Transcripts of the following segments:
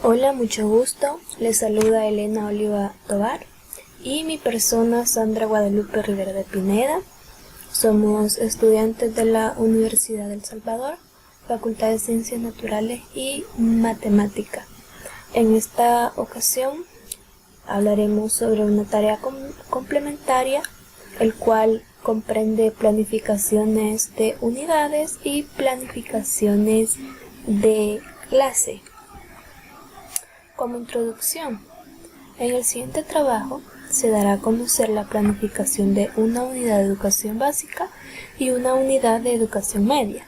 Hola, mucho gusto. Les saluda Elena Oliva Tobar y mi persona Sandra Guadalupe Rivera de Pineda. Somos estudiantes de la Universidad del Salvador, Facultad de Ciencias Naturales y Matemática. En esta ocasión hablaremos sobre una tarea complementaria, el cual comprende planificaciones de unidades y planificaciones de clase. Como introducción, en el siguiente trabajo se dará a conocer la planificación de una unidad de educación básica y una unidad de educación media.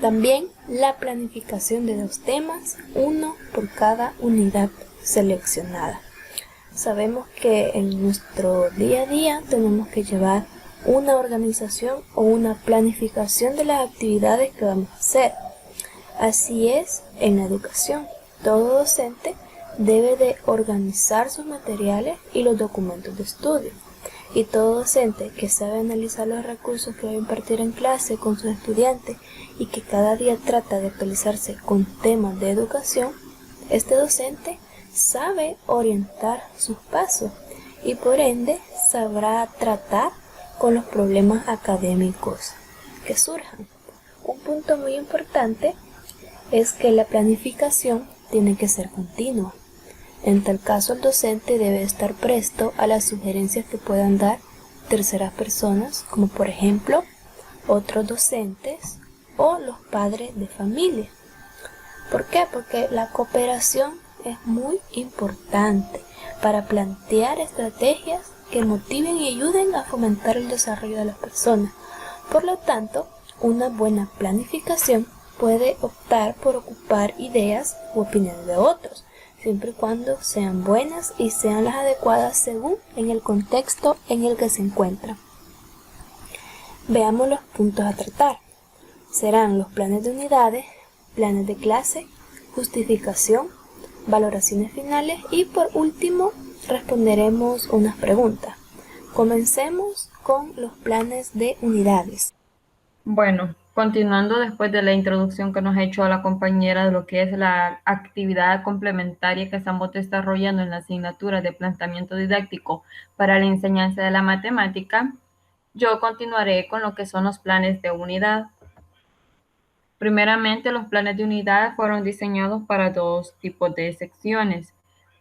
También la planificación de 2 temas, uno por cada unidad seleccionada. Sabemos que en nuestro día a día tenemos que llevar una organización o una planificación de las actividades que vamos a hacer. Así es en la educación. Todo docente debe de organizar sus materiales y los documentos de estudio. Y todo docente que sabe analizar los recursos que va a impartir en clase con sus estudiantes y que cada día trata de actualizarse con temas de educación, este docente sabe orientar sus pasos y por ende sabrá tratar con los problemas académicos que surjan. Un punto muy importante es que la planificación tiene que ser continua. En tal caso, el docente debe estar presto a las sugerencias que puedan dar terceras personas, como por ejemplo otros docentes o los padres de familia. ¿Por qué? Porque la cooperación es muy importante para plantear estrategias que motiven y ayuden a fomentar el desarrollo de las personas. Por lo tanto, una buena planificación puede optar por ocupar ideas u opiniones de otros, siempre y cuando sean buenas y sean las adecuadas según en el contexto en el que se encuentran. Veamos los puntos a tratar. Serán los planes de unidades, planes de clase, justificación, valoraciones finales y por último responderemos unas preguntas. Comencemos con los planes de unidades. Bueno, continuando después de la introducción que nos ha hecho la compañera de lo que es la actividad complementaria que estamos desarrollando en la asignatura de planteamiento didáctico para la enseñanza de la matemática, yo continuaré con lo que son los planes de unidad. Primeramente, los planes de unidad fueron diseñados para 2 tipos de secciones.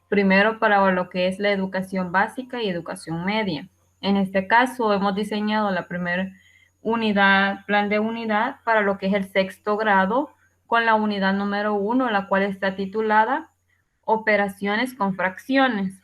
Primero, para lo que es la educación básica y educación media. En este caso, hemos diseñado la primera unidad, plan de unidad para lo que es el 6º grado, con la unidad número 1, la cual está titulada Operaciones con fracciones.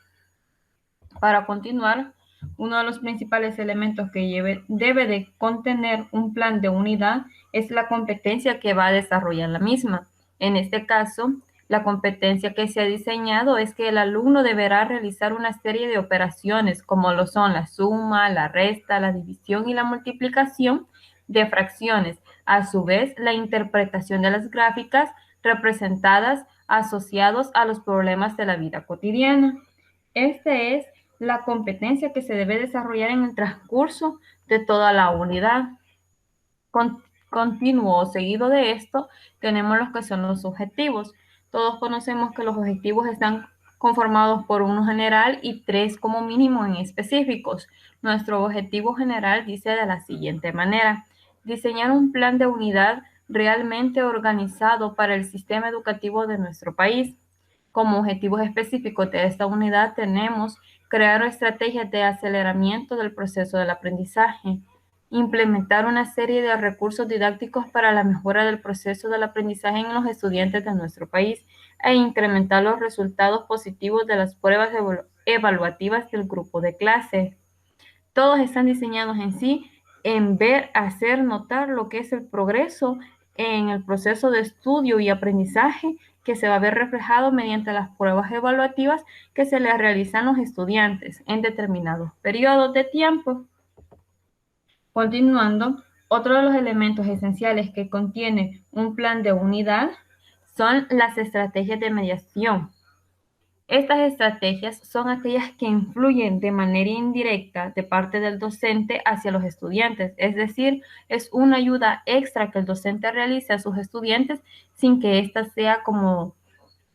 Para continuar, uno de los principales elementos que debe de contener un plan de unidad es la competencia que va a desarrollar la misma. En este caso, la competencia que se ha diseñado es que el alumno deberá realizar una serie de operaciones como lo son la suma, la resta, la división y la multiplicación de fracciones. A su vez, la interpretación de las gráficas representadas asociados a los problemas de la vida cotidiana. Este es la competencia que se debe desarrollar en el transcurso de toda la unidad. Continuo o seguido de esto, tenemos los que son los objetivos. Todos conocemos que los objetivos están conformados por uno general y 3 como mínimo en específicos. Nuestro objetivo general dice de la siguiente manera: diseñar un plan de unidad realmente organizado para el sistema educativo de nuestro país. Como objetivos específicos de esta unidad tenemos crear estrategias de aceleramiento del proceso del aprendizaje, implementar una serie de recursos didácticos para la mejora del proceso del aprendizaje en los estudiantes de nuestro país e incrementar los resultados positivos de las pruebas evaluativas del grupo de clase. Todos están diseñados en sí en ver, hacer notar lo que es el progreso en el proceso de estudio y aprendizaje que se va a ver reflejado mediante las pruebas evaluativas que se les realizan a los estudiantes en determinados periodos de tiempo. Continuando, otro de los elementos esenciales que contiene un plan de unidad son las estrategias de mediación. Estas estrategias son aquellas que influyen de manera indirecta de parte del docente hacia los estudiantes, es decir, es una ayuda extra que el docente realice a sus estudiantes sin que ésta sea como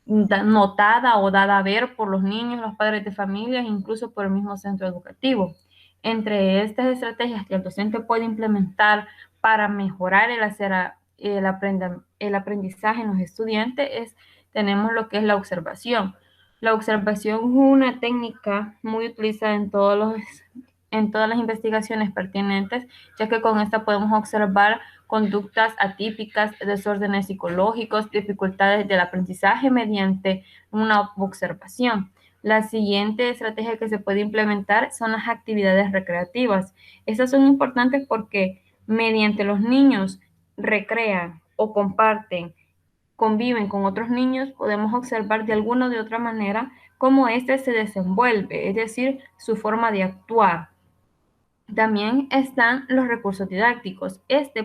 notada o dada a ver por los niños, los padres de familia, incluso por el mismo centro educativo. Entre estas estrategias que el docente puede implementar para mejorar el aprendizaje en los estudiantes tenemos lo que es la observación. La observación es una técnica muy utilizada en todas las investigaciones pertinentes, ya que con esta podemos observar conductas atípicas, desórdenes psicológicos, dificultades del aprendizaje mediante una observación. La siguiente estrategia que se puede implementar son las actividades recreativas. Estas son importantes porque mediante los niños recrean o comparten, conviven con otros niños, podemos observar de alguna o de otra manera cómo éste se desenvuelve, es decir, su forma de actuar. También están los recursos didácticos.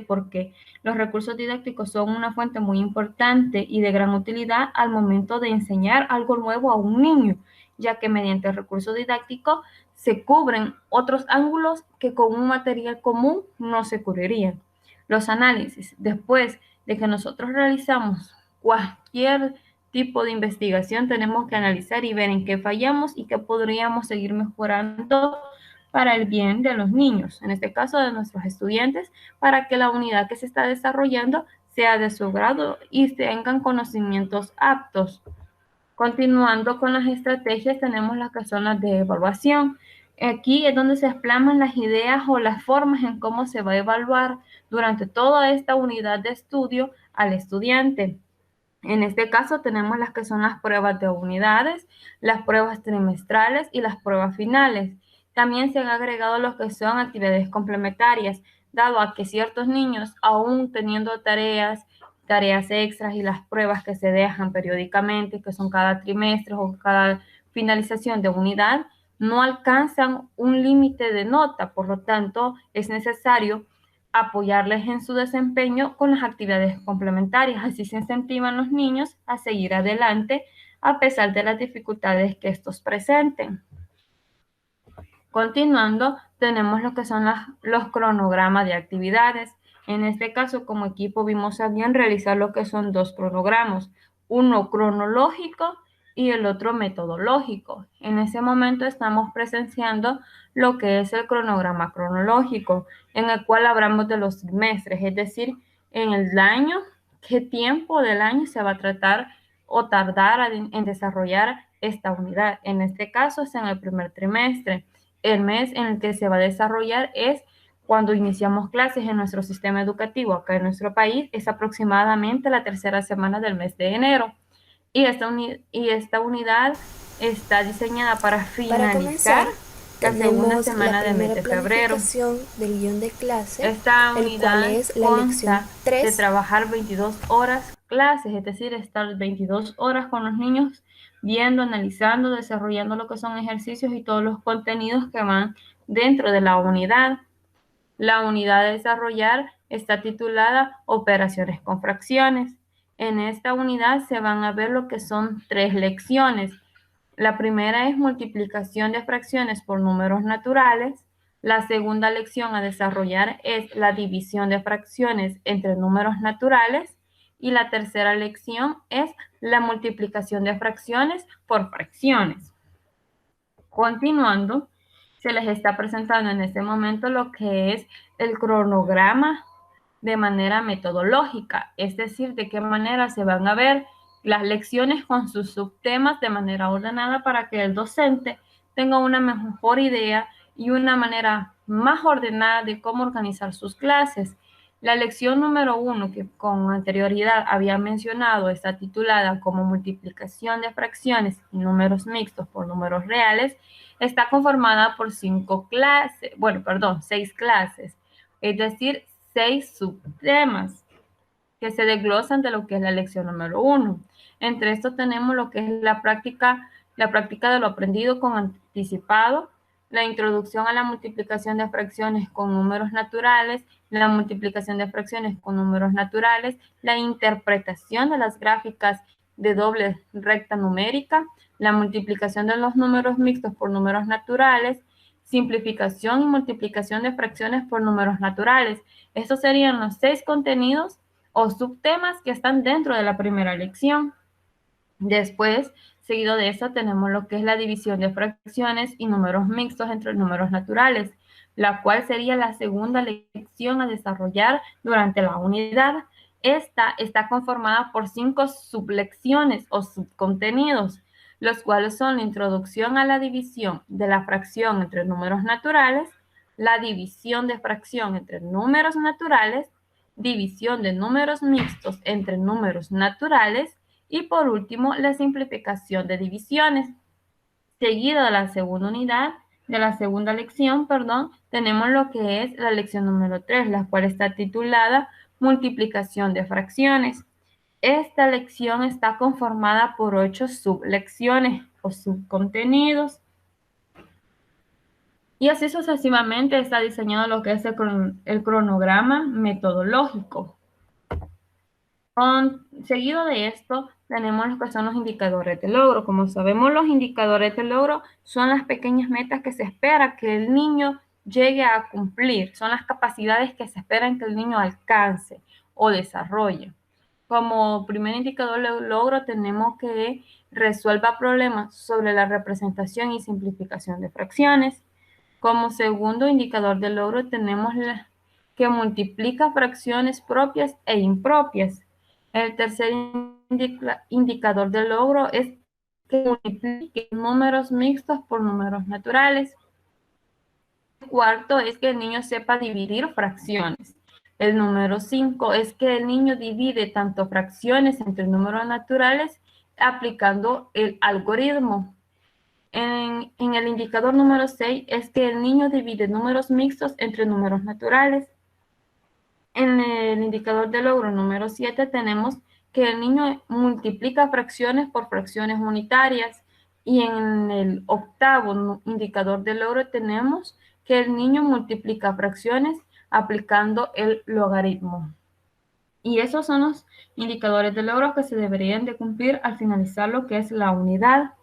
Porque los recursos didácticos son una fuente muy importante y de gran utilidad al momento de enseñar algo nuevo a un niño, ya que mediante el recurso didáctico se cubren otros ángulos que con un material común no se cubrirían. Los análisis. Después de que nosotros realizamos cualquier tipo de investigación, tenemos que analizar y ver en qué fallamos y qué podríamos seguir mejorando para el bien de los niños, en este caso de nuestros estudiantes, para que la unidad que se está desarrollando sea de su grado y tengan conocimientos aptos. Continuando con las estrategias, tenemos las que son las de evaluación. Aquí es donde se explanan las ideas o las formas en cómo se va a evaluar durante toda esta unidad de estudio al estudiante. En este caso tenemos las que son las pruebas de unidades, las pruebas trimestrales y las pruebas finales. También se han agregado lo que son actividades complementarias, dado a que ciertos niños, aún teniendo tareas extras y las pruebas que se dejan periódicamente, que son cada trimestre o cada finalización de unidad, no alcanzan un límite de nota. Por lo tanto, es necesario apoyarles en su desempeño con las actividades complementarias. Así se incentivan los niños a seguir adelante a pesar de las dificultades que estos presenten. Continuando, tenemos lo que son los cronogramas de actividades. En este caso, como equipo, vimos a bien realizar lo que son dos cronogramas, uno cronológico y el otro metodológico. En ese momento estamos presenciando lo que es el cronograma cronológico, en el cual hablamos de los trimestres, es decir, en el año, qué tiempo del año se va a tratar o tardar en desarrollar esta unidad. En este caso es en el primer trimestre. El mes en el que se va a desarrollar es cuando iniciamos clases en nuestro sistema educativo acá en nuestro país, es aproximadamente la tercera semana del mes de enero. Y esta unidad está diseñada para Para finalizar comenzar, la segunda tenemos semana la del mes primera de febrero. planificación del guión de clase, Esta el cual unidad es la lección consta de 3. trabajar 22 horas clases, es decir, estar 22 horas con los niños viendo, analizando, desarrollando lo que son ejercicios y todos los contenidos que van dentro de la unidad. La unidad a desarrollar está titulada Operaciones con fracciones. En esta unidad se van a ver lo que son 3 lecciones. La primera es multiplicación de fracciones por números naturales. La segunda lección a desarrollar es la división de fracciones entre números naturales. Y la tercera lección es la multiplicación de fracciones por fracciones. Continuando, se les está presentando en este momento lo que es el cronograma de manera metodológica, es decir, de qué manera se van a ver las lecciones con sus subtemas de manera ordenada para que el docente tenga una mejor idea y una manera más ordenada de cómo organizar sus clases. La lección número 1, que con anterioridad había mencionado, está titulada como multiplicación de fracciones y números mixtos por números reales, está conformada por 6 clases, es decir, 6 subtemas que se desglosan de lo que es la lección número 1. Entre estos tenemos lo que es la práctica de lo aprendido con anticipado, la introducción a la multiplicación de fracciones con números naturales, la multiplicación de fracciones con números naturales, la interpretación de las gráficas de doble recta numérica, la multiplicación de los números mixtos por números naturales, simplificación y multiplicación de fracciones por números naturales. Estos serían los 6 contenidos o subtemas que están dentro de la primera lección. Después, seguido de eso, tenemos lo que es la división de fracciones y números mixtos entre números naturales, la cual sería la segunda lección a desarrollar durante la unidad. Esta está conformada por 5 sublecciones o subcontenidos, los cuales son la introducción a la división de la fracción entre números naturales, la división de fracción entre números naturales, división de números mixtos entre números naturales, y por último, la simplificación de divisiones. Seguida de la segunda unidad, de la segunda lección, perdón, tenemos lo que es la lección número 3, la cual está titulada Multiplicación de fracciones. Esta lección está conformada por 8 sublecciones o subcontenidos. Y así sucesivamente está diseñado lo que es el cronograma metodológico. Seguido de esto, tenemos lo que son los indicadores de logro. Como sabemos, los indicadores de logro son las pequeñas metas que se espera que el niño llegue a cumplir. Son las capacidades que se esperan que el niño alcance o desarrolle. Como primer indicador de logro, tenemos que resuelva problemas sobre la representación y simplificación de fracciones. Como segundo indicador de logro, tenemos que multiplica fracciones propias e impropias. El tercer indicador de logro es que multiplique números mixtos por números naturales. El cuarto es que el niño sepa dividir fracciones. El número 5 es que el niño divide tanto fracciones entre números naturales aplicando el algoritmo. En el indicador número 6 es que el niño divide números mixtos entre números naturales. En el indicador de logro número 7 tenemos que el niño multiplica fracciones por fracciones unitarias. Y en el octavo indicador de logro tenemos que el niño multiplica fracciones aplicando el logaritmo. Y esos son los indicadores de logro que se deberían de cumplir al finalizar lo que es la unidad.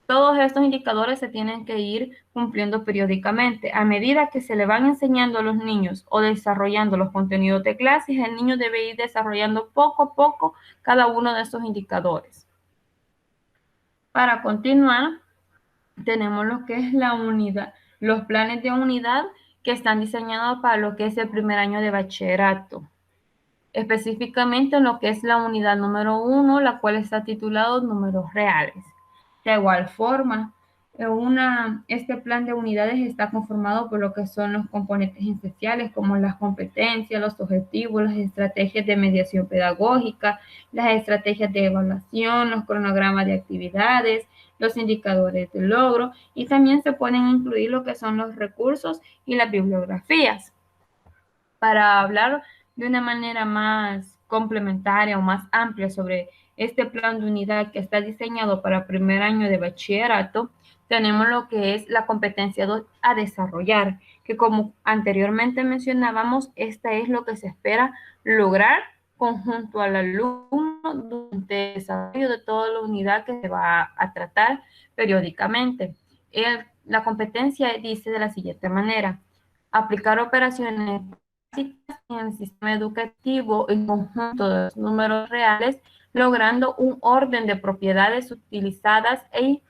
Todos estos indicadores se tienen que ir cumpliendo periódicamente. A medida que se le van enseñando a los niños o desarrollando los contenidos de clases, el niño debe ir desarrollando poco a poco cada uno de estos indicadores. Para continuar, tenemos lo que es la unidad, los planes de unidad que están diseñados para lo que es el primer año de bachillerato. Específicamente en lo que es la unidad número 1, la cual está titulado Números Reales. De igual forma, este plan de unidades está conformado por lo que son los componentes esenciales como las competencias, los objetivos, las estrategias de mediación pedagógica, las estrategias de evaluación, los cronogramas de actividades, los indicadores de logro, y también se pueden incluir lo que son los recursos y las bibliografías. Para hablar de una manera más complementaria o más amplia sobre este plan de unidad que está diseñado para primer año de bachillerato, tenemos lo que es la competencia a desarrollar, que como anteriormente mencionábamos, esta es lo que se espera lograr conjunto al alumno durante el desarrollo de toda la unidad que se va a tratar periódicamente. La competencia dice de la siguiente manera: aplicar operaciones en el sistema educativo en conjunto de los números reales, logrando un orden de propiedades utilizadas e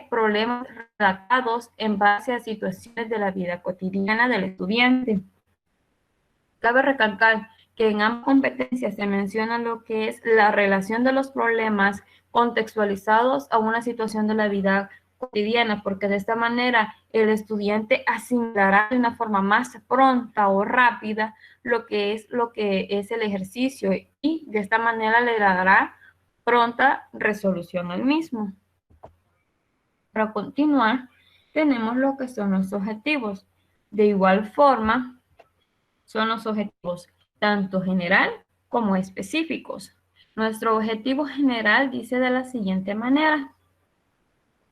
problemas redactados en base a situaciones de la vida cotidiana del estudiante. Cabe recalcar que en ambas competencias se menciona lo que es la relación de los problemas contextualizados a una situación de la vida cotidiana, porque de esta manera el estudiante asimilará de una forma más pronta o rápida lo que es el ejercicio, y de esta manera le dará pronta resolución al mismo. Para continuar, tenemos lo que son los objetivos. De igual forma, son los objetivos tanto general como específicos. Nuestro objetivo general dice de la siguiente manera: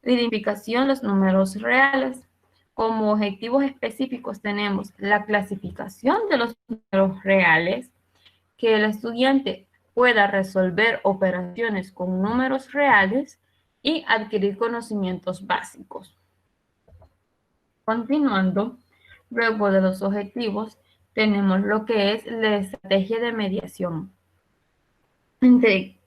identificación de los números reales. Como objetivos específicos tenemos la clasificación de los números reales, que el estudiante pueda resolver operaciones con números reales y adquirir conocimientos básicos. Continuando, luego de los objetivos, tenemos lo que es la estrategia de mediación.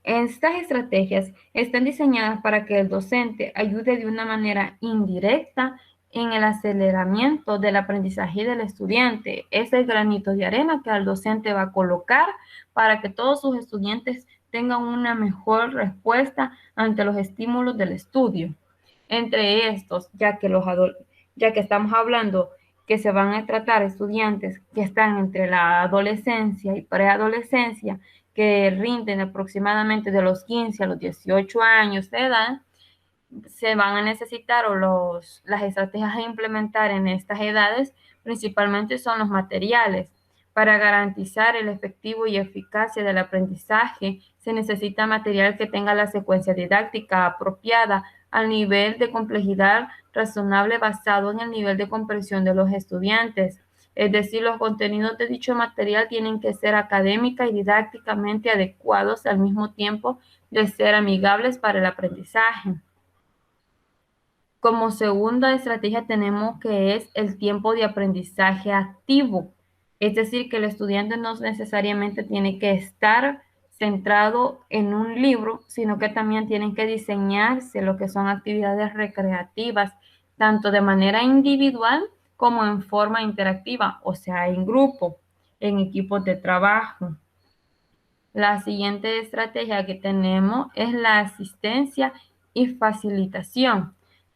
Estas estrategias están diseñadas para que el docente ayude de una manera indirecta en el aceleramiento del aprendizaje del estudiante. Es el granito de arena que el docente va a colocar para que todos sus estudiantes tengan una mejor respuesta ante los estímulos del estudio. Entre estos, ya que estamos hablando que se van a tratar estudiantes que están entre la adolescencia y preadolescencia, que rinden aproximadamente de los 15 a los 18 años de edad, se van a necesitar las estrategias a implementar en estas edades principalmente son los materiales. Para garantizar el efectivo y eficacia del aprendizaje, se necesita material que tenga la secuencia didáctica apropiada al nivel de complejidad razonable basado en el nivel de comprensión de los estudiantes. Es decir, los contenidos de dicho material tienen que ser académica y didácticamente adecuados al mismo tiempo de ser amigables para el aprendizaje. Como segunda estrategia tenemos que es el tiempo de aprendizaje activo. Es decir, que el estudiante no necesariamente tiene que estar centrado en un libro, sino que también tienen que diseñarse lo que son actividades recreativas, tanto de manera individual como en forma interactiva, o sea, en grupo, en equipos de trabajo. La siguiente estrategia que tenemos es la asistencia y facilitación.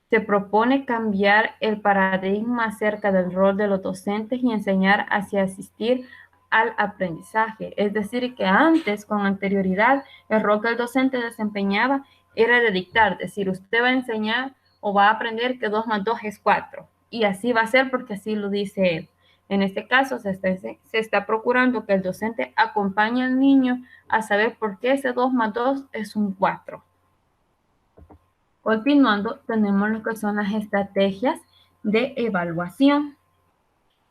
Se propone cambiar el paradigma acerca del rol de los docentes y enseñar hacia asistir al aprendizaje. Es decir, que antes, con anterioridad, el rol que el docente desempeñaba era de dictar, es decir, usted va a enseñar o va a aprender que 2 más 2 es 4. Y así va a ser porque así lo dice él. En este caso, se está procurando que el docente acompañe al niño a saber por qué ese 2 más 2 es un 4. Continuando, tenemos lo que son las estrategias de evaluación.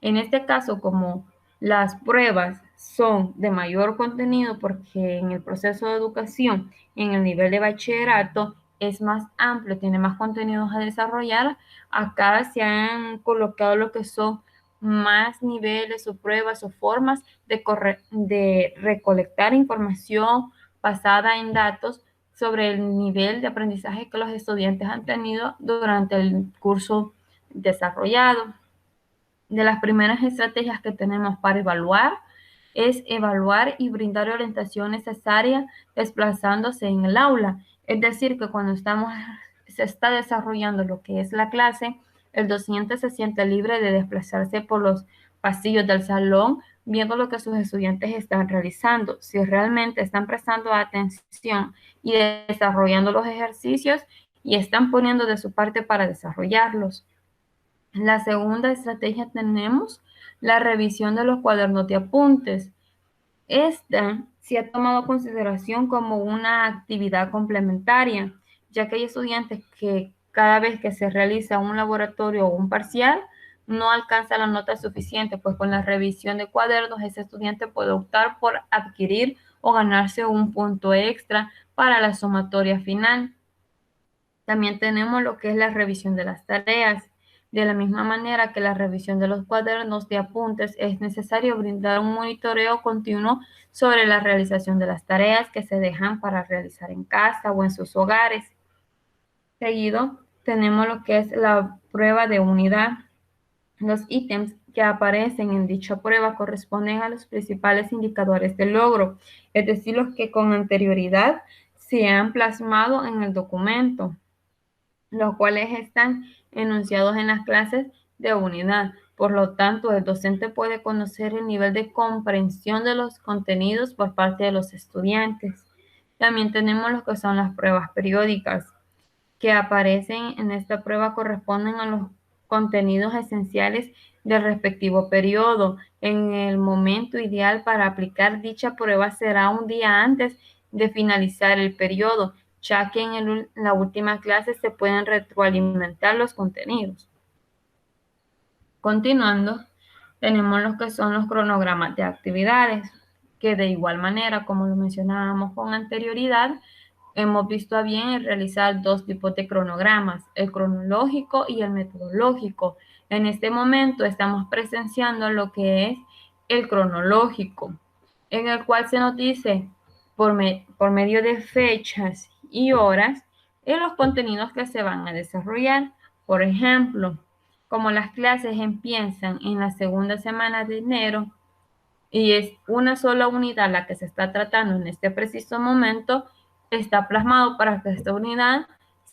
En este caso, como las pruebas son de mayor contenido, porque en el proceso de educación, en el nivel de bachillerato, es más amplio, tiene más contenidos a desarrollar, acá se han colocado lo que son más niveles o pruebas o formas de recolectar información basada en datos sobre el nivel de aprendizaje que los estudiantes han tenido durante el curso desarrollado. De las primeras estrategias que tenemos para evaluar es evaluar y brindar orientación necesaria desplazándose en el aula. Es decir, que cuando se está desarrollando lo que es la clase, el docente se siente libre de desplazarse por los pasillos del salón, viendo lo que sus estudiantes están realizando, si realmente están prestando atención y desarrollando los ejercicios y están poniendo de su parte para desarrollarlos. La segunda estrategia tenemos la revisión de los cuadernos de apuntes. Esta se ha tomado en consideración como una actividad complementaria, ya que hay estudiantes que cada vez que se realiza un laboratorio o un parcial, no alcanza la nota suficiente, pues con la revisión de cuadernos ese estudiante puede optar por adquirir o ganarse un punto extra para la sumatoria final. También tenemos lo que es la revisión de las tareas. De la misma manera que la revisión de los cuadernos de apuntes, es necesario brindar un monitoreo continuo sobre la realización de las tareas que se dejan para realizar en casa o en sus hogares. Seguido, tenemos lo que es la prueba de unidad. Los ítems que aparecen en dicha prueba corresponden a los principales indicadores del logro, es decir, los que con anterioridad se han plasmado en el documento, los cuales están enunciados en las clases de unidad. Por lo tanto, el docente puede conocer el nivel de comprensión de los contenidos por parte de los estudiantes. También tenemos lo que son las pruebas periódicas, que aparecen en esta prueba corresponden a los contenidos esenciales del respectivo periodo. En el momento ideal para aplicar dicha prueba será un día antes de finalizar el periodo, ya que en la última clase se pueden retroalimentar los contenidos. Continuando, tenemos lo que son los cronogramas de actividades, que de igual manera, como lo mencionábamos con anterioridad, hemos visto a bien realizar 2 tipos de cronogramas, el cronológico y el metodológico. En este momento estamos presenciando lo que es el cronológico, en el cual se nos dice por medio de fechas y horas en los contenidos que se van a desarrollar. Por ejemplo, como las clases empiezan en la segunda semana de enero y es una sola unidad la que se está tratando en este preciso momento, está plasmado para que esta unidad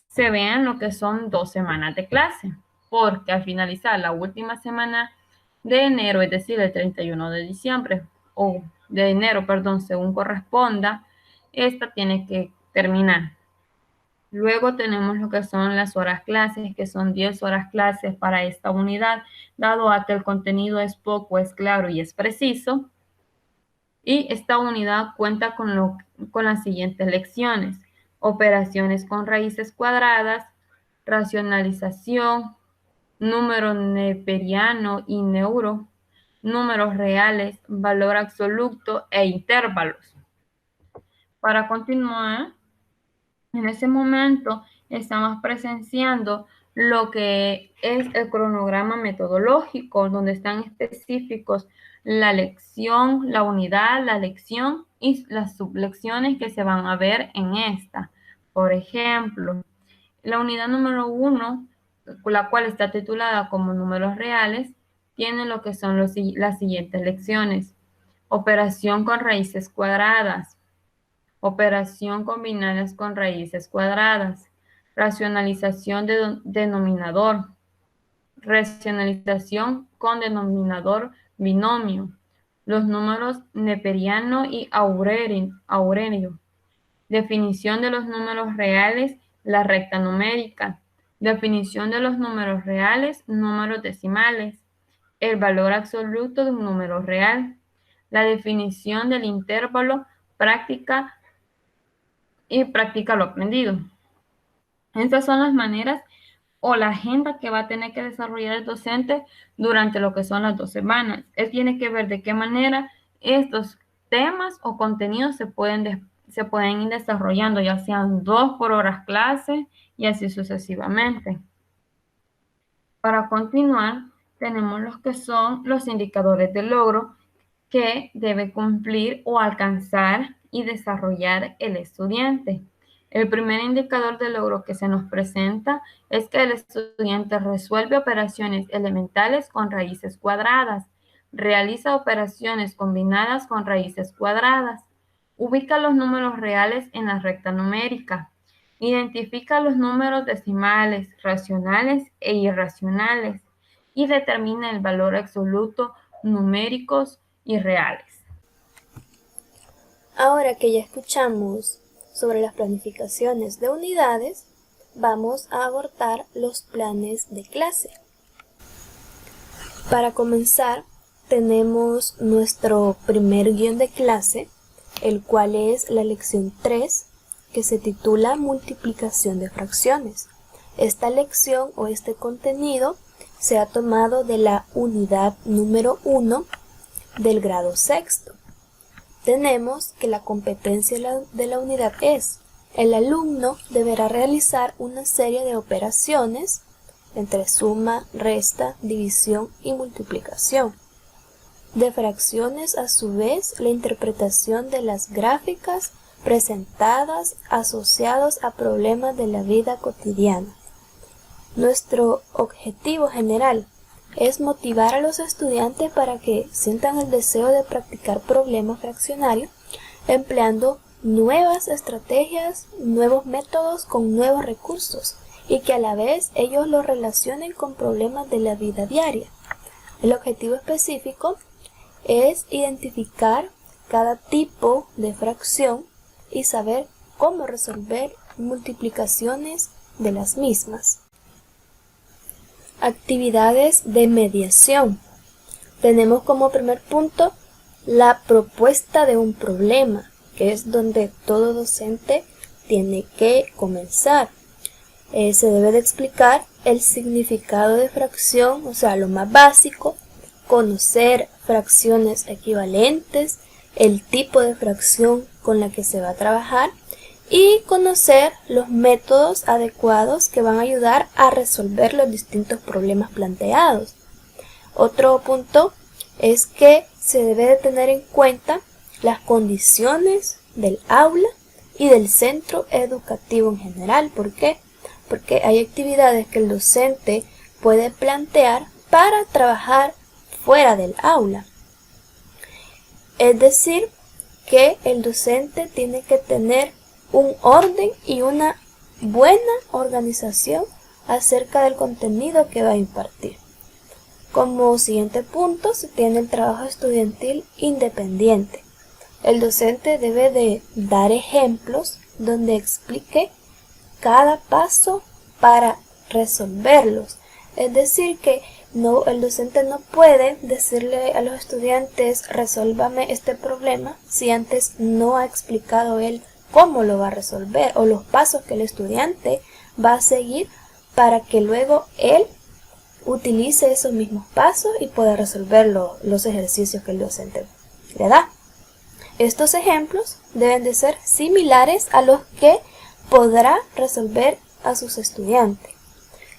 se vea en lo que son 2 semanas de clase, porque al finalizar la última semana de enero, es decir, el 31 de diciembre, o de enero, perdón, según corresponda, esta tiene que terminar. Luego tenemos lo que son las horas clases, que son 10 horas clases para esta unidad, dado a que el contenido es poco, es claro y es preciso. Y esta unidad cuenta con las siguientes lecciones: operaciones con raíces cuadradas, racionalización, número neperiano y neuro, números reales, valor absoluto e intervalos. Para continuar, en ese momento estamos presenciando lo que es el cronograma metodológico, donde están específicos la lección, la unidad, la lección y las sublecciones que se van a ver en esta. Por ejemplo, la unidad número 1, la cual está titulada como números reales, tiene lo que son las siguientes lecciones: operación con raíces cuadradas, operación combinadas con raíces cuadradas, racionalización de denominador, racionalización con denominador binomio, los números neperiano y aurelio, definición de los números reales, la recta numérica, definición de los números reales, números decimales, el valor absoluto de un número real, la definición del intervalo, práctica lo aprendido. Estas son las maneras o la agenda que va a tener que desarrollar el docente durante lo que son las 2 semanas. Él tiene que ver de qué manera estos temas o contenidos se pueden ir desarrollando, ya sean 2 por horas clase y así sucesivamente. Para continuar, tenemos los que son los indicadores de logro que debe cumplir o alcanzar y desarrollar el estudiante. El primer indicador de logro que se nos presenta es que el estudiante resuelve operaciones elementales con raíces cuadradas, realiza operaciones combinadas con raíces cuadradas, ubica los números reales en la recta numérica, identifica los números decimales, racionales e irracionales y determina el valor absoluto, numéricos y reales. Ahora que ya escuchamos sobre las planificaciones de unidades, vamos a abordar los planes de clase. Para comenzar, tenemos nuestro primer guión de clase, el cual es la lección 3, que se titula Multiplicación de fracciones. Esta lección o este contenido se ha tomado de la unidad número 1 del grado sexto. Tenemos que la competencia de la unidad es: el alumno deberá realizar una serie de operaciones entre suma, resta, división y multiplicación. De fracciones, a su vez, la interpretación de las gráficas presentadas asociados a problemas de la vida cotidiana. Nuestro objetivo general es motivar a los estudiantes para que sientan el deseo de practicar problemas fraccionarios empleando nuevas estrategias, nuevos métodos con nuevos recursos y que a la vez ellos lo relacionen con problemas de la vida diaria. El objetivo específico es identificar cada tipo de fracción y saber cómo resolver multiplicaciones de las mismas. Actividades de mediación. Tenemos como primer punto la propuesta de un problema, que es donde todo docente tiene que comenzar. Se debe de explicar el significado de fracción, o sea, lo más básico, conocer fracciones equivalentes, el tipo de fracción con la que se va a trabajar y conocer los métodos adecuados que van a ayudar a resolver los distintos problemas planteados. Otro punto es que se debe de tener en cuenta las condiciones del aula y del centro educativo en general. ¿Por qué? Porque hay actividades que el docente puede plantear para trabajar fuera del aula. Es decir, que el docente tiene que tener un orden y una buena organización acerca del contenido que va a impartir. Como siguiente punto se tiene el trabajo estudiantil independiente. El docente debe de dar ejemplos donde explique cada paso para resolverlos. Es decir, que el docente no puede decirle a los estudiantes resuélvame este problema si antes no ha explicado él cómo lo va a resolver o los pasos que el estudiante va a seguir para que luego él utilice esos mismos pasos y pueda resolver los ejercicios que el docente le da. Estos ejemplos deben de ser similares a los que podrá resolver a sus estudiantes.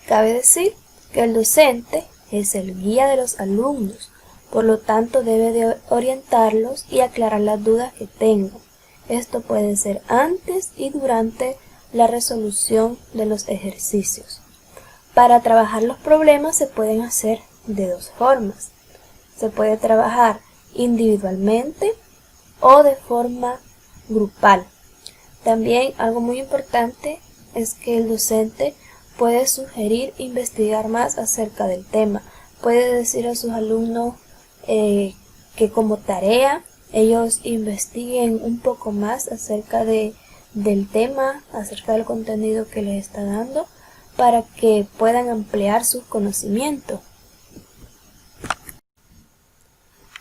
Cabe decir que el docente es el guía de los alumnos, por lo tanto debe de orientarlos y aclarar las dudas que tengan. Esto puede ser antes y durante la resolución de los ejercicios. Para trabajar los problemas se pueden hacer de dos formas. Se puede trabajar individualmente o de forma grupal. También algo muy importante es que el docente puede sugerir investigar más acerca del tema. Puede decir a sus alumnos que como tarea ellos investiguen un poco más acerca del tema, acerca del contenido que les está dando, para que puedan ampliar sus conocimientos.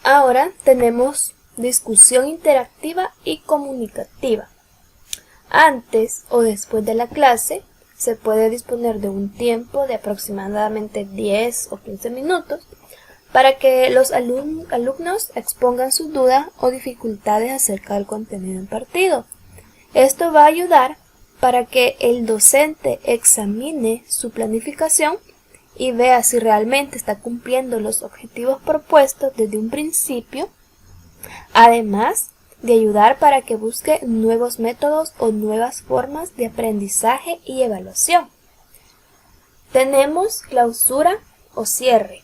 Ahora tenemos discusión interactiva y comunicativa. Antes o después de la clase se puede disponer de un tiempo de aproximadamente 10 o 15 minutos para que los alumnos expongan sus dudas o dificultades acerca del contenido impartido. Esto va a ayudar para que el docente examine su planificación y vea si realmente está cumpliendo los objetivos propuestos desde un principio, además de ayudar para que busque nuevos métodos o nuevas formas de aprendizaje y evaluación. Tenemos clausura o cierre,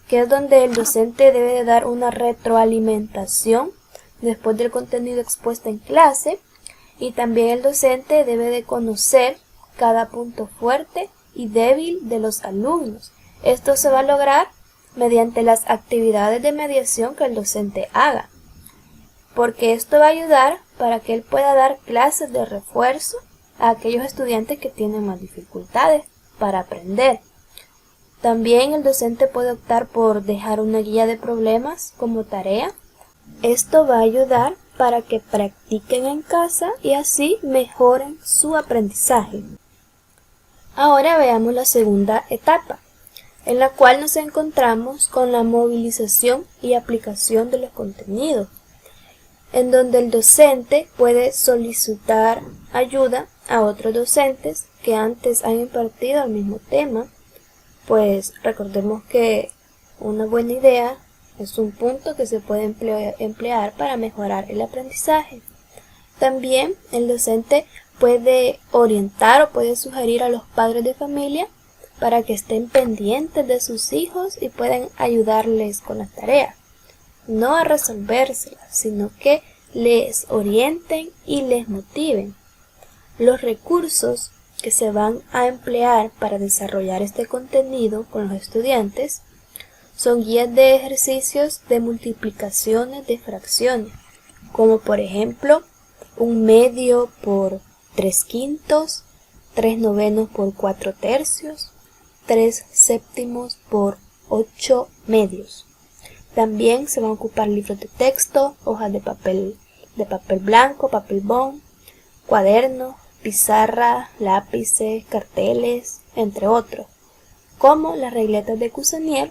que es donde el docente debe de dar una retroalimentación después del contenido expuesto en clase, y también el docente debe de conocer cada punto fuerte y débil de los alumnos. Esto se va a lograr mediante las actividades de mediación que el docente haga, porque esto va a ayudar para que él pueda dar clases de refuerzo a aquellos estudiantes que tienen más dificultades para aprender. También el docente puede optar por dejar una guía de problemas como tarea. Esto va a ayudar para que practiquen en casa y así mejoren su aprendizaje. Ahora veamos la segunda etapa, en la cual nos encontramos con la movilización y aplicación de los contenidos, en donde el docente puede solicitar ayuda a otros docentes que antes han impartido el mismo tema. Pues recordemos que una buena idea es un punto que se puede emplear para mejorar el aprendizaje. También el docente puede orientar o puede sugerir a los padres de familia para que estén pendientes de sus hijos y puedan ayudarles con las tareas. No a resolvérselas, sino que les orienten y les motiven. Los recursos que se van a emplear para desarrollar este contenido con los estudiantes son guías de ejercicios de multiplicaciones de fracciones, como por ejemplo 1/2 por 3/5, 3/9 por 4/3, 3/7 por 8/2. También se van a ocupar libros de texto, hojas de papel blanco, papel bond, cuadernos, pizarra, lápices, carteles, entre otros, como las regletas de Cusanier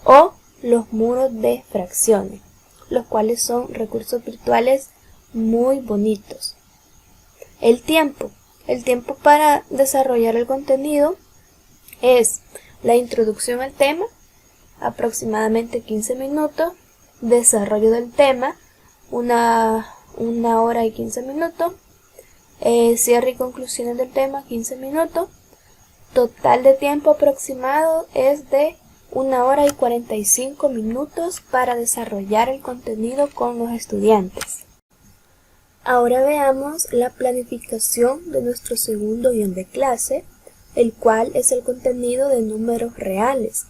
o los muros de fracciones, los cuales son recursos virtuales muy bonitos. El tiempo para desarrollar el contenido es la introducción al tema, aproximadamente 15 minutos, desarrollo del tema, una 1 hora y 15 minutos. Cierre y conclusiones del tema, 15 minutos. Total de tiempo aproximado es de 1 hora y 45 minutos para desarrollar el contenido con los estudiantes. Ahora veamos la planificación de nuestro segundo guión de clase, el cual es el contenido de números reales.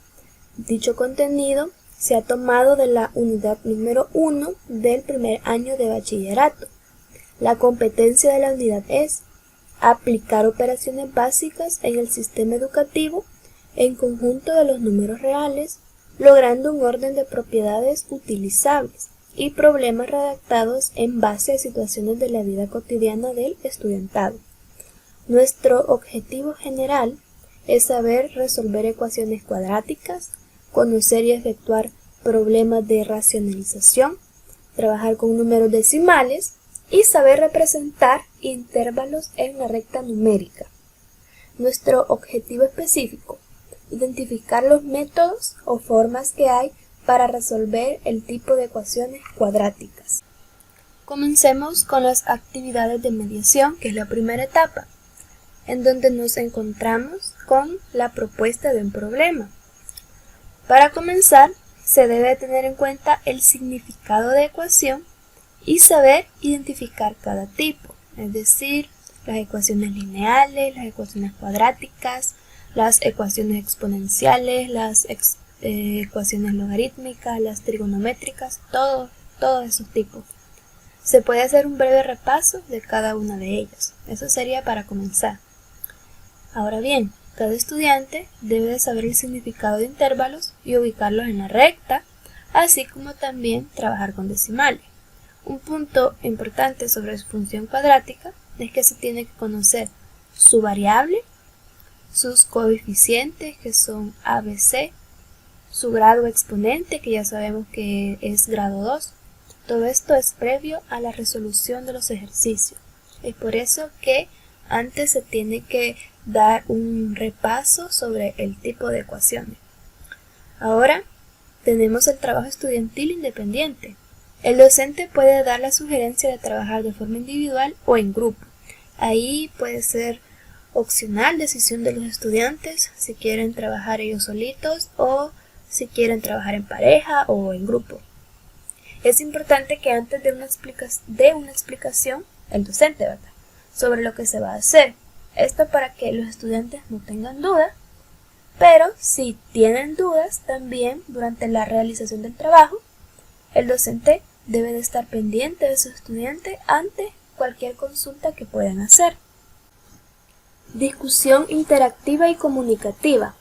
Dicho contenido se ha tomado de la unidad número 1 del primer año de bachillerato. La competencia de la unidad es aplicar operaciones básicas en el sistema educativo en conjunto de los números reales, logrando un orden de propiedades utilizables y problemas redactados en base a situaciones de la vida cotidiana del estudiantado. Nuestro objetivo general es saber resolver ecuaciones cuadráticas, conocer y efectuar problemas de racionalización, trabajar con números decimales y saber representar intervalos en la recta numérica. Nuestro objetivo específico: identificar los métodos o formas que hay para resolver el tipo de ecuaciones cuadráticas. Comencemos con las actividades de mediación, que es la primera etapa, en donde nos encontramos con la propuesta de un problema. Para comenzar, se debe tener en cuenta el significado de ecuación y saber identificar cada tipo, es decir, las ecuaciones lineales, las ecuaciones cuadráticas, las ecuaciones exponenciales, las ecuaciones logarítmicas, las trigonométricas, todos esos tipos. Se puede hacer un breve repaso de cada una de ellas. Eso sería para comenzar. Ahora bien, cada estudiante debe de saber el significado de intervalos y ubicarlos en la recta, así como también trabajar con decimales. Un punto importante sobre su función cuadrática es que se tiene que conocer su variable, sus coeficientes, que son ABC, su grado exponente, que ya sabemos que es grado 2. Todo esto es previo a la resolución de los ejercicios. Es por eso que antes se tiene que dar un repaso sobre el tipo de ecuaciones. Ahora tenemos el trabajo estudiantil independiente. El docente puede dar la sugerencia de trabajar de forma individual o en grupo. Ahí puede ser opcional, decisión de los estudiantes, si quieren trabajar ellos solitos o si quieren trabajar en pareja o en grupo. Es importante que antes de una explicación, el docente, ¿verdad?, sobre lo que se va a hacer. Esto para que los estudiantes no tengan dudas, pero si tienen dudas también durante la realización del trabajo, el docente debe de estar pendiente de su estudiante ante cualquier consulta que puedan hacer. Discusión interactiva y comunicativa.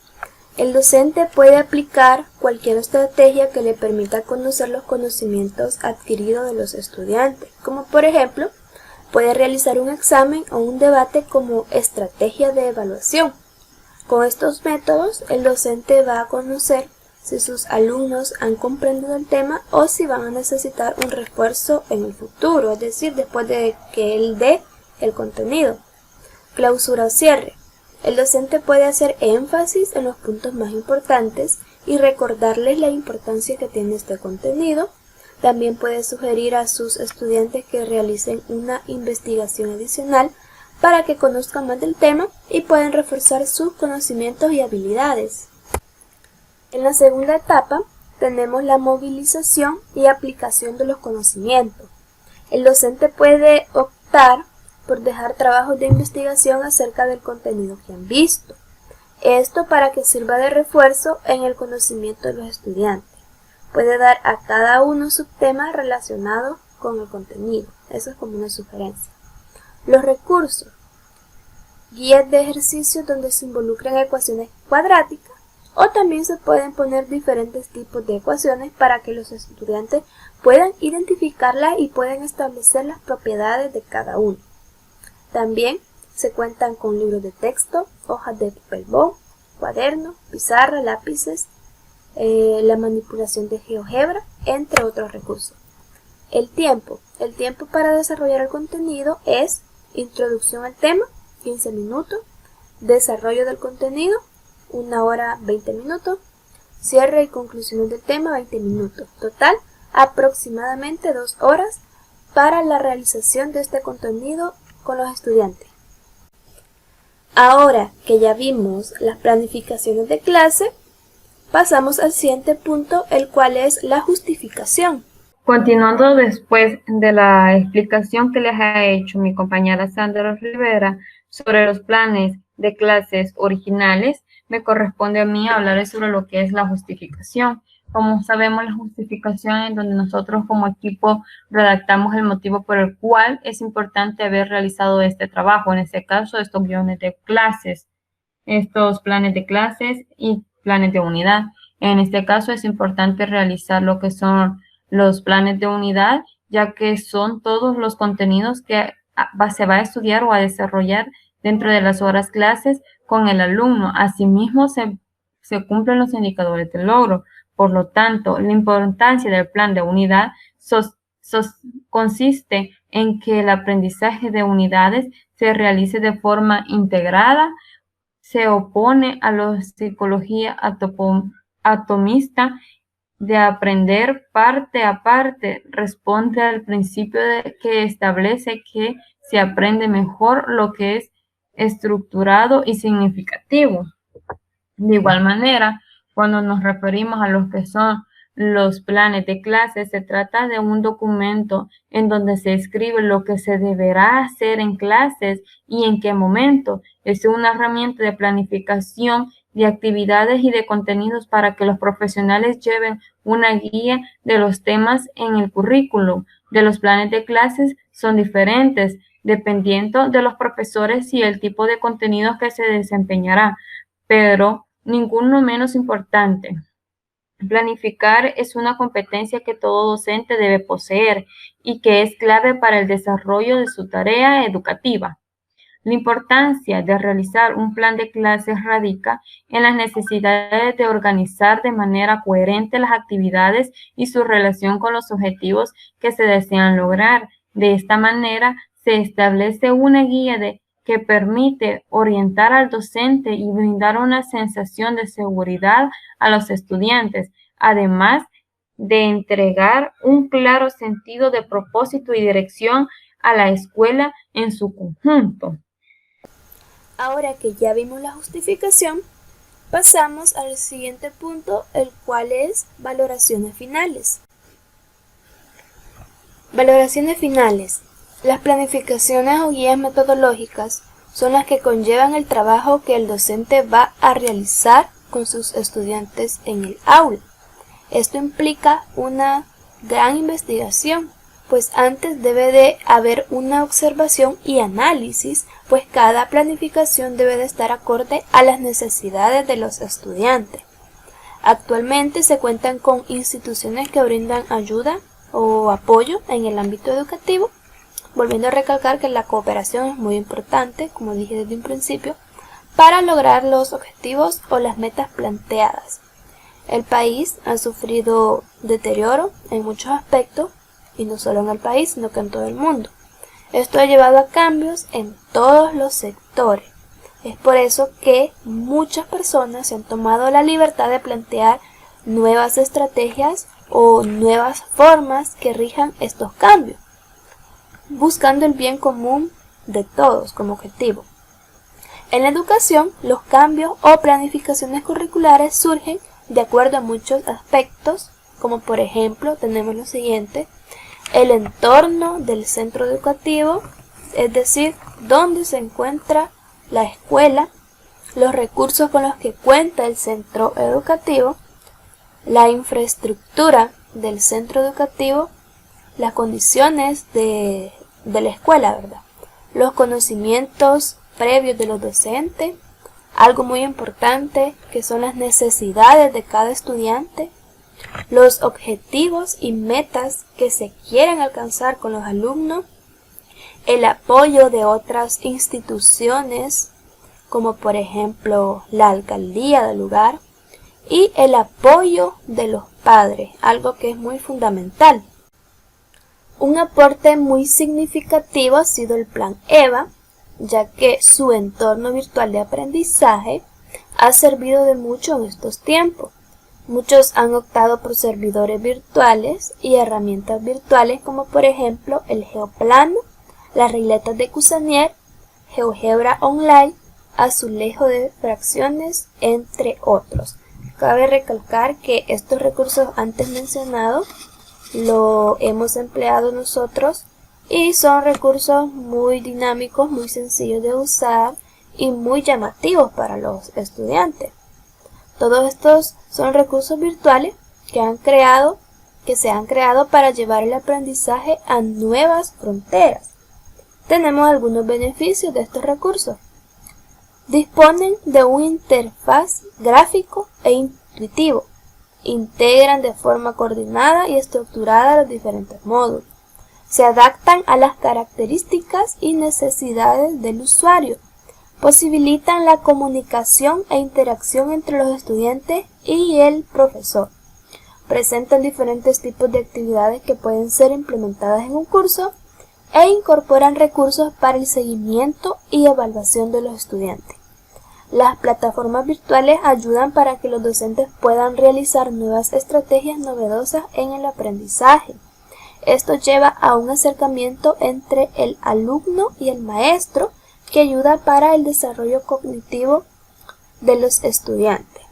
El docente puede aplicar cualquier estrategia que le permita conocer los conocimientos adquiridos de los estudiantes, como por ejemplo, puede realizar un examen o un debate como estrategia de evaluación. Con estos métodos, el docente va a conocer si sus alumnos han comprendido el tema o si van a necesitar un refuerzo en el futuro, es decir, después de que él dé el contenido. Clausura o cierre. El docente puede hacer énfasis en los puntos más importantes y recordarles la importancia que tiene este contenido. También puede sugerir a sus estudiantes que realicen una investigación adicional para que conozcan más del tema y puedan reforzar sus conocimientos y habilidades. En la segunda etapa tenemos la movilización y aplicación de los conocimientos. El docente puede optar por dejar trabajos de investigación acerca del contenido que han visto. Esto para que sirva de refuerzo en el conocimiento de los estudiantes. Puede dar a cada uno subtemas relacionados con el contenido. Eso es como una sugerencia. Los recursos. Guías de ejercicios donde se involucran ecuaciones cuadráticas, o también se pueden poner diferentes tipos de ecuaciones para que los estudiantes puedan identificarlas y puedan establecer las propiedades de cada uno. También se cuentan con libros de texto, hojas de papel bond, cuadernos, pizarra, lápices, la manipulación de GeoGebra, entre otros recursos. El tiempo para desarrollar el contenido es introducción al tema, 15 minutos, desarrollo del contenido, 1 hora 20 minutos, cierre y conclusiones del tema, 20 minutos. Total, aproximadamente 2 horas para la realización de este contenido con los estudiantes. Ahora que ya vimos las planificaciones de clase, pasamos al siguiente punto, el cual es la justificación. Continuando después de la explicación que les ha hecho mi compañera Sandra Rivera sobre los planes de clases originales, me corresponde a mí hablar sobre lo que es la justificación. Como sabemos, la justificación es donde nosotros como equipo redactamos el motivo por el cual es importante haber realizado este trabajo, en este caso estos guiones de clases, estos planes de clases y planes de unidad. En este caso es importante realizar lo que son los planes de unidad, ya que son todos los contenidos que se va a estudiar o a desarrollar dentro de las horas clases con el alumno. Asimismo, se cumplen los indicadores de logro. Por lo tanto, la importancia del plan de unidad consiste en que el aprendizaje de unidades se realice de forma integrada, se opone a la psicología atomista de aprender parte a parte, responde al principio que establece que se aprende mejor lo que es estructurado y significativo. De igual manera, cuando nos referimos a lo que son los planes de clase, se trata de un documento en donde se escribe lo que se deberá hacer en clases y en qué momento. Es una herramienta de planificación de actividades y de contenidos para que los profesionales lleven una guía de los temas en el currículum. De los planes de clases son diferentes, dependiendo de los profesores y el tipo de contenidos que se desempeñará, pero ninguno menos importante. Planificar es una competencia que todo docente debe poseer y que es clave para el desarrollo de su tarea educativa. La importancia de realizar un plan de clases radica en las necesidades de organizar de manera coherente las actividades y su relación con los objetivos que se desean lograr. De esta manera, se establece una guía que permite orientar al docente y brindar una sensación de seguridad a los estudiantes, además de entregar un claro sentido de propósito y dirección a la escuela en su conjunto. Ahora que ya vimos la justificación, pasamos al siguiente punto, el cual es valoraciones finales. Valoraciones finales. Las planificaciones o guías metodológicas son las que conllevan el trabajo que el docente va a realizar con sus estudiantes en el aula. Esto implica una gran investigación, pues antes debe de haber una observación y análisis, pues cada planificación debe de estar acorde a las necesidades de los estudiantes. Actualmente se cuentan con instituciones que brindan ayuda o apoyo en el ámbito educativo, volviendo a recalcar que la cooperación es muy importante, como dije desde un principio, para lograr los objetivos o las metas planteadas. El país ha sufrido deterioro en muchos aspectos, y no solo en el país, sino que en todo el mundo. Esto ha llevado a cambios en todos los sectores. Es por eso que muchas personas se han tomado la libertad de plantear nuevas estrategias o nuevas formas que rijan estos cambios, buscando el bien común de todos como objetivo. En la educación, los cambios o planificaciones curriculares surgen de acuerdo a muchos aspectos, como por ejemplo tenemos lo siguiente: el entorno del centro educativo, es decir, dónde se encuentra la escuela, los recursos con los que cuenta el centro educativo, la infraestructura del centro educativo, las condiciones de la escuela, ¿verdad? Los conocimientos previos de los docentes, algo muy importante que son las necesidades de cada estudiante, los objetivos y metas que se quieren alcanzar con los alumnos, el apoyo de otras instituciones, como por ejemplo la alcaldía del lugar, y el apoyo de los padres, algo que es muy fundamental. Un aporte muy significativo ha sido el plan EVA, ya que su entorno virtual de aprendizaje ha servido de mucho en estos tiempos, Muchos han optado por servidores virtuales y herramientas virtuales como por ejemplo el Geoplano, las regletas de Cursanier, GeoGebra Online, Azulejo de fracciones, entre otros. Cabe recalcar que estos recursos antes mencionados lo hemos empleado nosotros y son recursos muy dinámicos, muy sencillos de usar y muy llamativos para los estudiantes. Todos estos son recursos virtuales que se han creado para llevar el aprendizaje a nuevas fronteras. Tenemos algunos beneficios de estos recursos. Disponen de una interfaz gráfico e intuitivo. Integran de forma coordinada y estructurada los diferentes módulos. Se adaptan a las características y necesidades del usuario. Posibilitan la comunicación e interacción entre los estudiantes y el profesor. Presentan diferentes tipos de actividades que pueden ser implementadas en un curso e incorporan recursos para el seguimiento y evaluación de los estudiantes. Las plataformas virtuales ayudan para que los docentes puedan realizar nuevas estrategias novedosas en el aprendizaje. Esto lleva a un acercamiento entre el alumno y el maestro que ayuda para el desarrollo cognitivo de los estudiantes.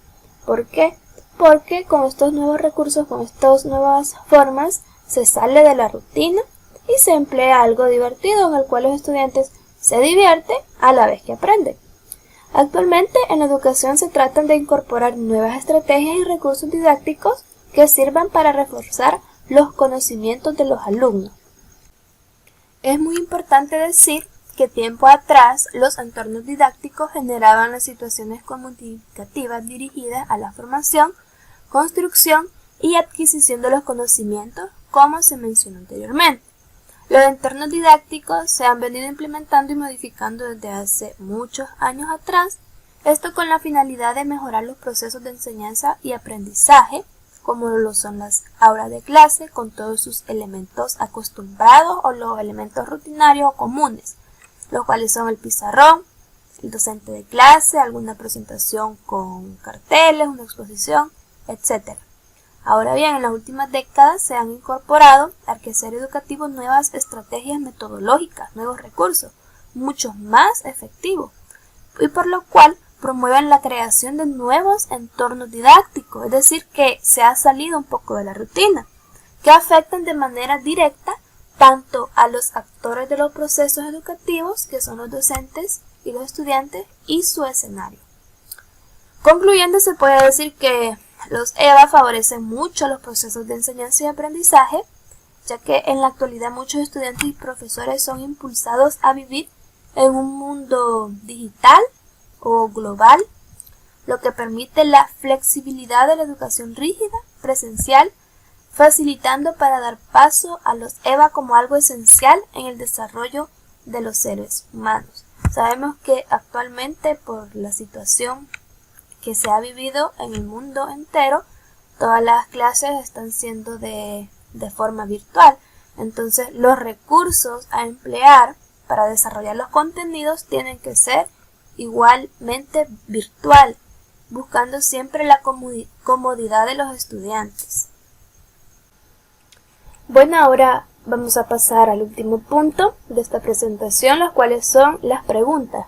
¿Por qué? Porque con estos nuevos recursos, con estas nuevas formas, se sale de la rutina y se emplea algo divertido en el cual los estudiantes se divierten a la vez que aprenden. Actualmente en la educación se tratan de incorporar nuevas estrategias y recursos didácticos que sirvan para reforzar los conocimientos de los alumnos. Es muy importante decir que tiempo atrás los entornos didácticos generaban las situaciones comunicativas dirigidas a la formación, construcción y adquisición de los conocimientos, como se mencionó anteriormente. Los entornos didácticos se han venido implementando y modificando desde hace muchos años atrás, esto con la finalidad de mejorar los procesos de enseñanza y aprendizaje, como lo son las aulas de clase con todos sus elementos acostumbrados o los elementos rutinarios o comunes, los cuales son el pizarrón, el docente de clase, alguna presentación con carteles, una exposición, etc. Ahora bien, en las últimas décadas se han incorporado al quehacer educativo nuevas estrategias metodológicas, nuevos recursos, muchos más efectivos, y por lo cual promueven la creación de nuevos entornos didácticos, es decir, que se ha salido un poco de la rutina, que afectan de manera directa tanto a los actores de los procesos educativos, que son los docentes y los estudiantes, y su escenario. Concluyendo, se puede decir que los EVA favorecen mucho los procesos de enseñanza y aprendizaje, ya que en la actualidad muchos estudiantes y profesores son impulsados a vivir en un mundo digital o global, lo que permite la flexibilidad de la educación rígida, presencial, facilitando para dar paso a los EVA como algo esencial en el desarrollo de los seres humanos. Sabemos que actualmente, por la situación que se ha vivido en el mundo entero, todas las clases están siendo de forma virtual. Entonces, los recursos a emplear para desarrollar los contenidos tienen que ser igualmente virtual, buscando siempre la comodidad de los estudiantes. Bueno, ahora vamos a pasar al último punto de esta presentación, los cuales son las preguntas.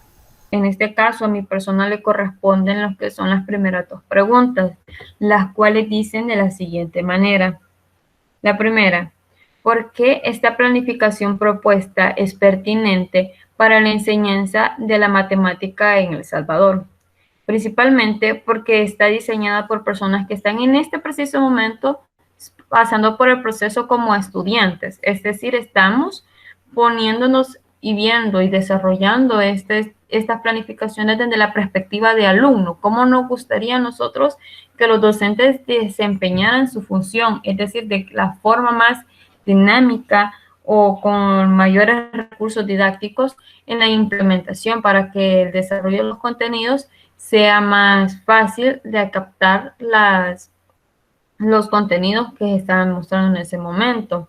En este caso, a mi persona le corresponden lo que son las primeras dos preguntas, las cuales dicen de la siguiente manera. La primera, ¿por qué esta planificación propuesta es pertinente para la enseñanza de la matemática en El Salvador? Principalmente porque está diseñada por personas que están en este preciso momento pasando por el proceso como estudiantes, es decir, estamos poniéndonos y viendo y desarrollando estas planificaciones desde la perspectiva de alumno. ¿Cómo nos gustaría a nosotros que los docentes desempeñaran su función? Es decir, de la forma más dinámica o con mayores recursos didácticos en la implementación para que el desarrollo de los contenidos sea más fácil de captar los contenidos que estaban mostrando en ese momento.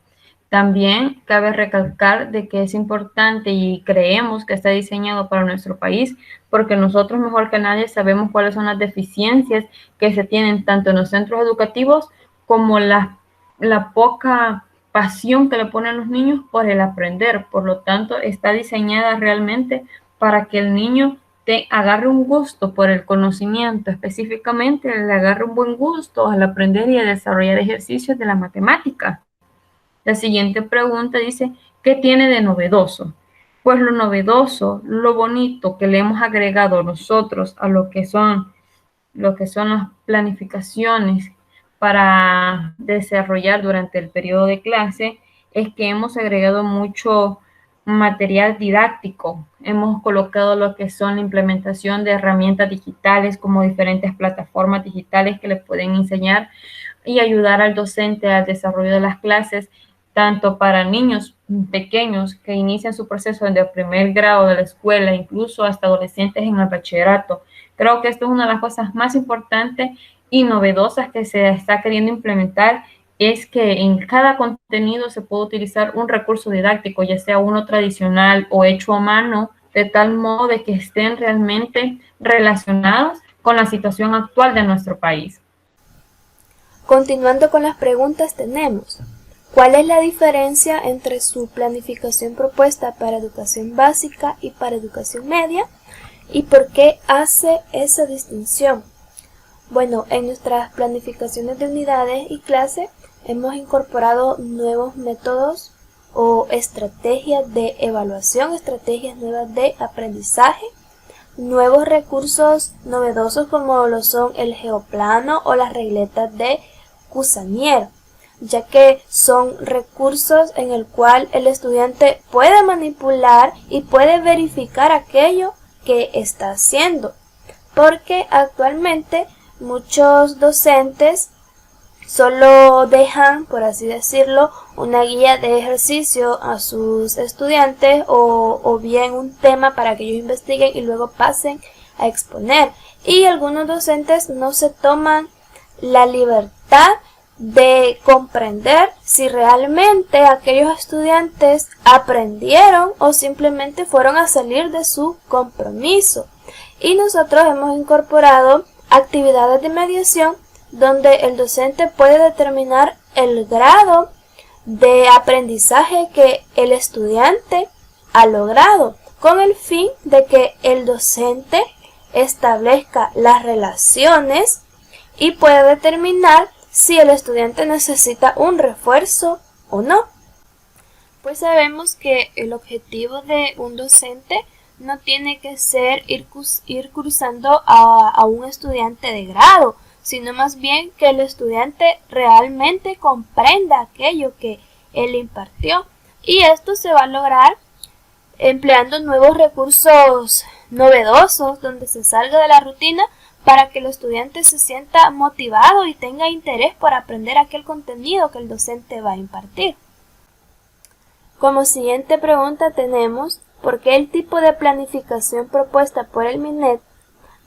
También cabe recalcar de que es importante y creemos que está diseñado para nuestro país porque nosotros mejor que nadie sabemos cuáles son las deficiencias que se tienen tanto en los centros educativos como la poca pasión que le ponen los niños por el aprender. Por lo tanto, está diseñada realmente para que el niño te agarre un gusto por el conocimiento, específicamente le agarre un buen gusto al aprender y a desarrollar ejercicios de la matemática. La siguiente pregunta dice, ¿qué tiene de novedoso? Pues lo novedoso, lo bonito que le hemos agregado nosotros a lo que son las planificaciones para desarrollar durante el periodo de clase, es que hemos agregado mucho material didáctico. Hemos colocado lo que son la implementación de herramientas digitales como diferentes plataformas digitales que le pueden enseñar y ayudar al docente al desarrollo de las clases, tanto para niños pequeños que inician su proceso de primer grado de la escuela, incluso hasta adolescentes en el bachillerato. Creo que esto es una de las cosas más importantes y novedosas que se está queriendo implementar, es que en cada contenido se puede utilizar un recurso didáctico, ya sea uno tradicional o hecho a mano, de tal modo de que estén realmente relacionados con la situación actual de nuestro país. Continuando con las preguntas tenemos, ¿cuál es la diferencia entre su planificación propuesta para educación básica y para educación media? ¿Y por qué hace esa distinción? Bueno, en nuestras planificaciones de unidades y clase hemos incorporado nuevos métodos o estrategias de evaluación, estrategias nuevas de aprendizaje, nuevos recursos novedosos como lo son el geoplano o las regletas de Cusanier, ya que son recursos en el cual el estudiante puede manipular y puede verificar aquello que está haciendo, porque actualmente muchos docentes solo dejan, por así decirlo, una guía de ejercicio a sus estudiantes o bien un tema para que ellos investiguen y luego pasen a exponer. Y algunos docentes no se toman la libertad de comprender si realmente aquellos estudiantes aprendieron o simplemente fueron a salir de su compromiso. Y nosotros hemos incorporado actividades de mediación donde el docente puede determinar el grado de aprendizaje que el estudiante ha logrado, con el fin de que el docente establezca las relaciones y pueda determinar si el estudiante necesita un refuerzo o no. Pues sabemos que el objetivo de un docente no tiene que ser ir cursando a un estudiante de grado, sino más bien que el estudiante realmente comprenda aquello que él impartió. Y esto se va a lograr empleando nuevos recursos novedosos donde se salga de la rutina para que el estudiante se sienta motivado y tenga interés por aprender aquel contenido que el docente va a impartir. Como siguiente pregunta tenemos, ¿por qué el tipo de planificación propuesta por el MINET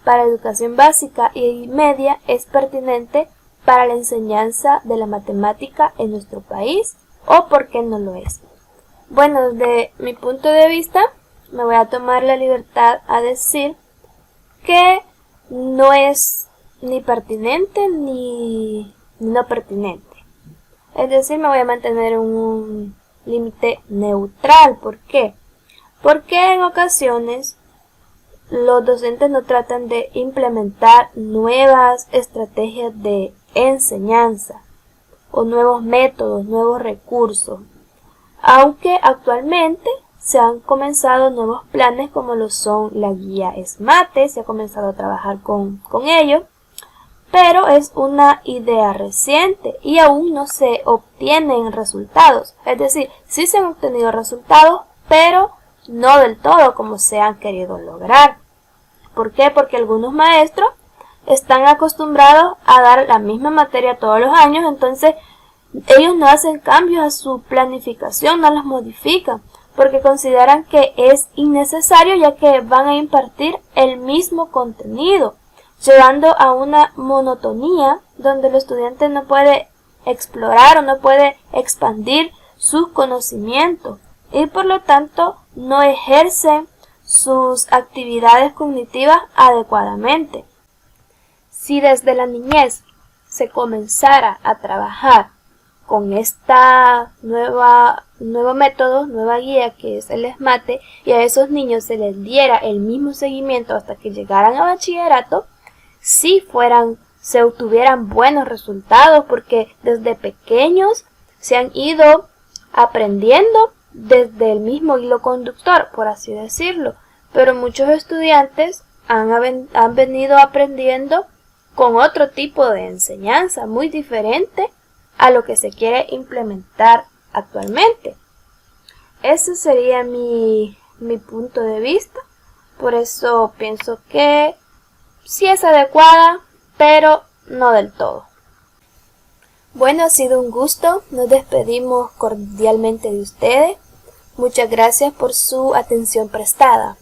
para educación básica y media es pertinente para la enseñanza de la matemática en nuestro país o por qué no lo es? Bueno, desde mi punto de vista, me voy a tomar la libertad a decir que no es ni pertinente ni no pertinente. Es decir, me voy a mantener en un límite neutral. ¿Por qué? Porque en ocasiones los docentes no tratan de implementar nuevas estrategias de enseñanza o nuevos métodos, nuevos recursos. Aunque actualmente se han comenzado nuevos planes como lo son la guía SMATE, se ha comenzado a trabajar con ello, pero es una idea reciente y aún no se obtienen resultados. Es decir, sí se han obtenido resultados, pero no del todo como se han querido lograr. ¿Por qué? Porque algunos maestros están acostumbrados a dar la misma materia todos los años, entonces ellos no hacen cambios a su planificación, no las modifican, porque consideran que es innecesario ya que van a impartir el mismo contenido, llevando a una monotonía donde el estudiante no puede explorar o no puede expandir sus conocimientos y por lo tanto no ejercen sus actividades cognitivas adecuadamente. Si desde la niñez se comenzara a trabajar con esta nuevo método, nueva guía que es el SMATE, y a esos niños se les diera el mismo seguimiento hasta que llegaran a bachillerato, si se obtuvieran buenos resultados, porque desde pequeños se han ido aprendiendo desde el mismo hilo conductor, por así decirlo, pero muchos estudiantes han venido aprendiendo con otro tipo de enseñanza muy diferente a lo que se quiere implementar actualmente. Ese sería mi punto de vista, por eso pienso que sí es adecuada, pero no del todo. Bueno, ha sido un gusto, nos despedimos cordialmente de ustedes. Muchas gracias por su atención prestada.